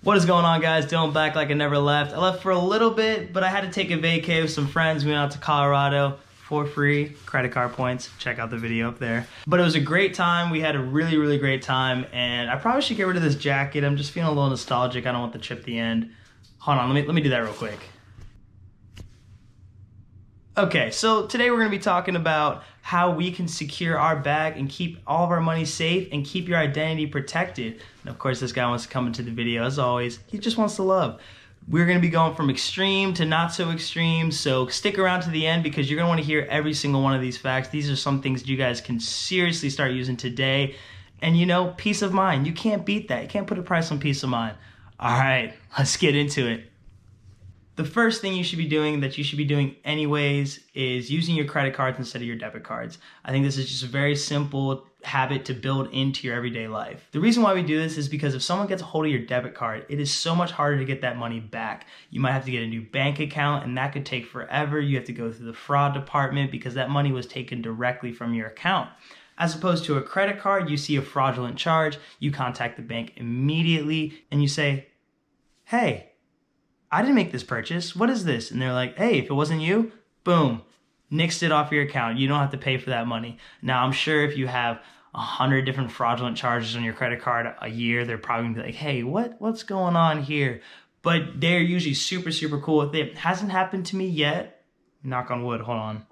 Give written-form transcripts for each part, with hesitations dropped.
What is going on, guys? Dillon back like I never left. I left for a little bit, but I had to take a vacay with some friends. We went out to Colorado for free, credit card points. Check out the video up there. But it was a great time. We had a really great time, and I probably should get rid of this jacket. I'm just feeling a little nostalgic. I don't want the chip at the end. Hold on, let me do that real quick. Okay, so today we're gonna be talking about how we can secure our bag and keep all of our money safe and keep your identity protected. And of course, this guy wants to come into the video as always. He just wants to love. We're gonna be going from extreme to not so extreme, so stick around to the end because you're gonna wanna hear every single one of these facts. These are some things that you guys can seriously start using today. And you know, peace of mind, you can't beat that. You can't put a price on peace of mind. All right, let's get into it. The first thing you should be doing that you should be doing anyways is using your credit cards instead of your debit cards. I think this is just a very simple habit to build into your everyday life. The reason why we do this is because if someone gets a hold of your debit card, it is so much harder to get that money back. You might have to get a new bank account and that could take forever. You have to go through the fraud department because that money was taken directly from your account. As opposed to a credit card, you see a fraudulent charge, you contact the bank immediately and you say, hey, I didn't make this purchase. What is this? And they're like, hey, if it wasn't you, boom, nixed it off your account. You don't have to pay for that money. Now, I'm sure if you have 100 different fraudulent charges on your credit card a year, they're probably gonna be like, hey, what's going on here? But they're usually super cool with it. Hasn't happened to me yet. Knock on wood, hold on.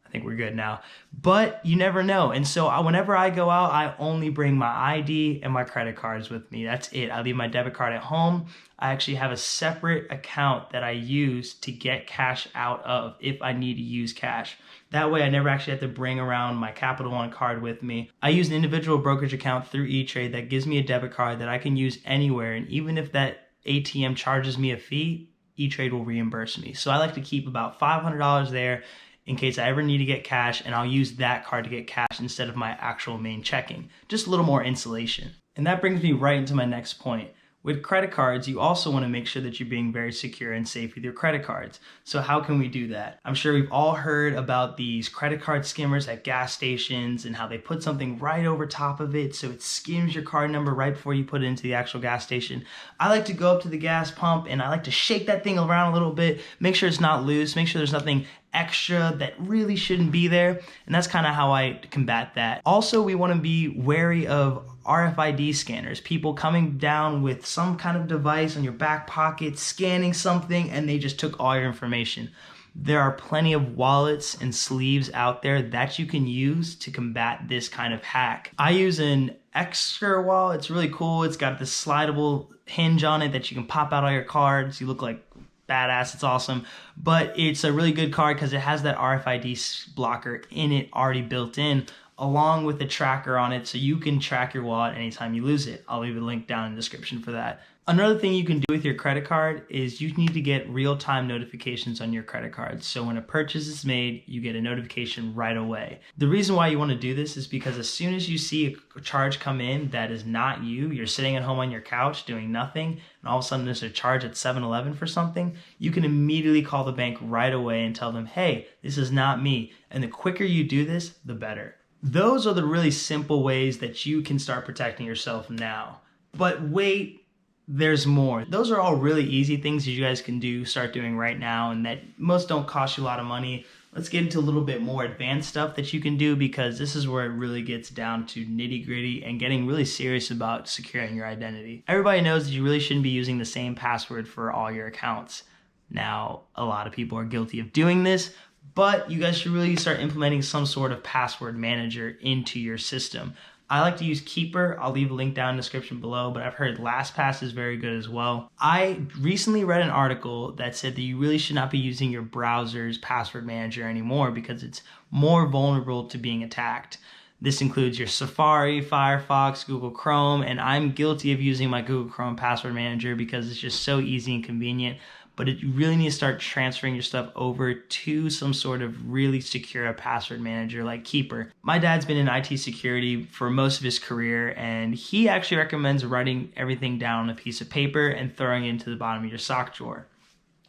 I think we're good now, but you never know. And so whenever I go out, I only bring my ID and my credit cards with me. That's it. I leave my debit card at home. I actually have a separate account that I use to get cash out of if I need to use cash. That way I never actually have to bring around my Capital One card with me. I use an individual brokerage account through E-Trade that gives me a debit card that I can use anywhere. And even if that ATM charges me a fee, E-Trade will reimburse me. So I like to keep about $500 there in case I ever need to get cash, and I'll use that card to get cash instead of my actual main checking. Just a little more insulation. And that brings me right into my next point. With credit cards, you also want to make sure that you're being very secure and safe with your credit cards. So how can we do that? I'm sure we've all heard about these credit card skimmers at gas stations and how they put something right over top of it so it skims your card number right before you put it into the actual gas station. I like to go up to the gas pump and I like to shake that thing around a little bit, make sure it's not loose, make sure there's nothing extra that really shouldn't be there. And that's kind of how I combat that. Also, we want to be wary of RFID scanners, people coming down with some kind of device on your back pocket, scanning something, and they just took all your information. There are plenty of wallets and sleeves out there that you can use to combat this kind of hack. I use an Ekster Wallet. It's really cool. It's got this slidable hinge on it that you can pop out all your cards. You look like badass, it's awesome. But it's a really good card because it has that RFID blocker in it already built in, along with the tracker on it so you can track your wallet anytime you lose it. I'll leave a link down in the description for that. Another thing you can do with your credit card is you need to get real-time notifications on your credit card. So when a purchase is made, you get a notification right away. The reason why you want to do this is because as soon as you see a charge come in that is not you, you're sitting at home on your couch doing nothing, and all of a sudden there's a charge at 7-Eleven for something, you can immediately call the bank right away and tell them, hey, this is not me. And the quicker you do this, the better. Those are the really simple ways that you can start protecting yourself now. But wait, there's more. Those are all really easy things that you guys can do, start doing right now, and that most don't cost you a lot of money. Let's get into a little bit more advanced stuff that you can do because this is where it really gets down to nitty-gritty and getting really serious about securing your identity. Everybody knows that you really shouldn't be using the same password for all your accounts. Now, a lot of people are guilty of doing this, but you guys should really start implementing some sort of password manager into your system. I like to use Keeper. I'll leave a link down in the description below, but I've heard LastPass is very good as well. I recently read an article that said that you really should not be using your browser's password manager anymore because it's more vulnerable to being attacked. This includes your Safari, Firefox, Google Chrome, and I'm guilty of using my Google Chrome password manager because it's just so easy and convenient. But you really need to start transferring your stuff over to some sort of really secure password manager like Keeper. My dad's been in IT security for most of his career, and he actually recommends writing everything down on a piece of paper and throwing it into the bottom of your sock drawer.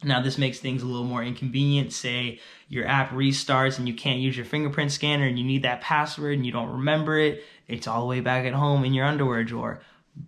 Now, this makes things a little more inconvenient. Say your app restarts and you can't use your fingerprint scanner and you need that password and you don't remember it. It's all the way back at home in your underwear drawer.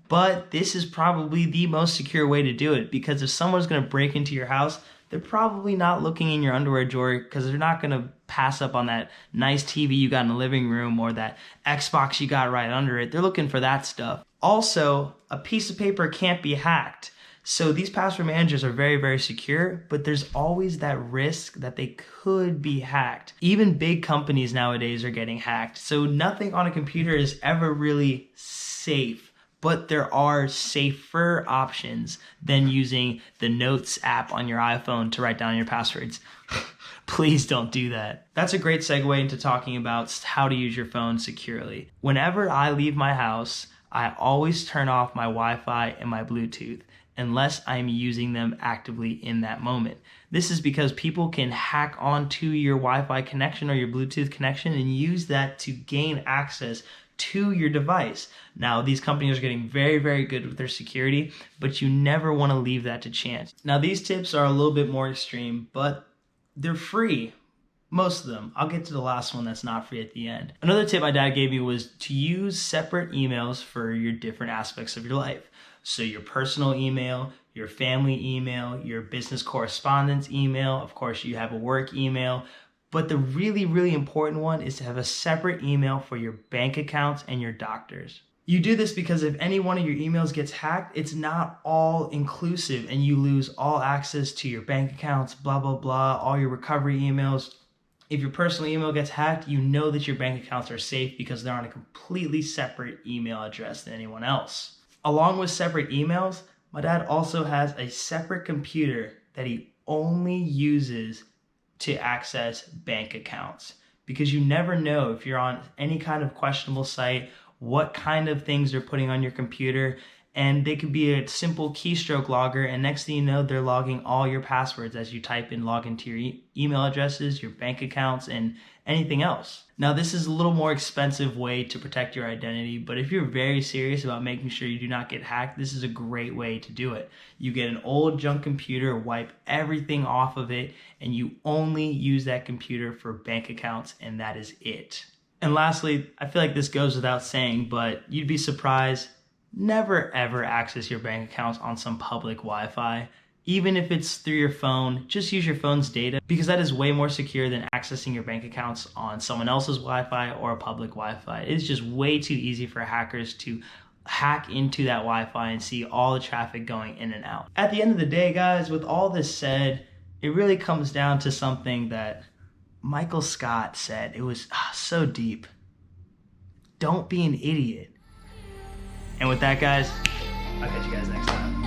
But this is probably the most secure way to do it, because if someone's going to break into your house, they're probably not looking in your underwear drawer, because they're not going to pass up on that nice TV you got in the living room or that Xbox you got right under it. They're looking for that stuff. Also, a piece of paper can't be hacked. So these password managers are very, very secure, but there's always that risk that they could be hacked. Even big companies nowadays are getting hacked. So nothing on a computer is ever really safe, but there are safer options than using the Notes app on your iPhone to write down your passwords. Please don't do that. That's a great segue into talking about how to use your phone securely. Whenever I leave my house, I always turn off my Wi-Fi and my Bluetooth, unless I'm using them actively in that moment. This is because people can hack onto your Wi-Fi connection or your Bluetooth connection and use that to gain access to your device. Now, these companies are getting very, very good with their security, but you never want to leave that to chance. Now, these tips are a little bit more extreme, but they're free. Most of them. I'll get to the last one that's not free at the end. Another tip my dad gave me was to use separate emails for your different aspects of your life. So your personal email, your family email, your business correspondence email, of course you have a work email, but the really, really important one is to have a separate email for your bank accounts and your doctors. You do this because if any one of your emails gets hacked, it's not all inclusive and you lose all access to your bank accounts, blah, blah, blah, all your recovery emails. If your personal email gets hacked, you know that your bank accounts are safe because they're on a completely separate email address than anyone else. Along with separate emails, my dad also has a separate computer that he only uses to access bank accounts, because you never know if you're on any kind of questionable site, what kind of things they're putting on your computer, and they could be a simple keystroke logger, and next thing you know, they're logging all your passwords as you type in log into your email addresses, your bank accounts, and anything else. Now, this is a little more expensive way to protect your identity, but if you're very serious about making sure you do not get hacked, this is a great way to do it. You get an old junk computer, wipe everything off of it, and you only use that computer for bank accounts, and that is it. And lastly, I feel like this goes without saying, but you'd be surprised, never ever access your bank accounts on some public Wi-Fi. Even if it's through your phone, just use your phone's data, because that is way more secure than accessing your bank accounts on someone else's Wi-Fi or a public Wi-Fi. It's just way too easy for hackers to hack into that Wi-Fi and see all the traffic going in and out. At the end of the day, guys, with all this said, it really comes down to something that Michael Scott said. It was so deep. Don't be an idiot. And with that, guys, I'll catch you guys next time.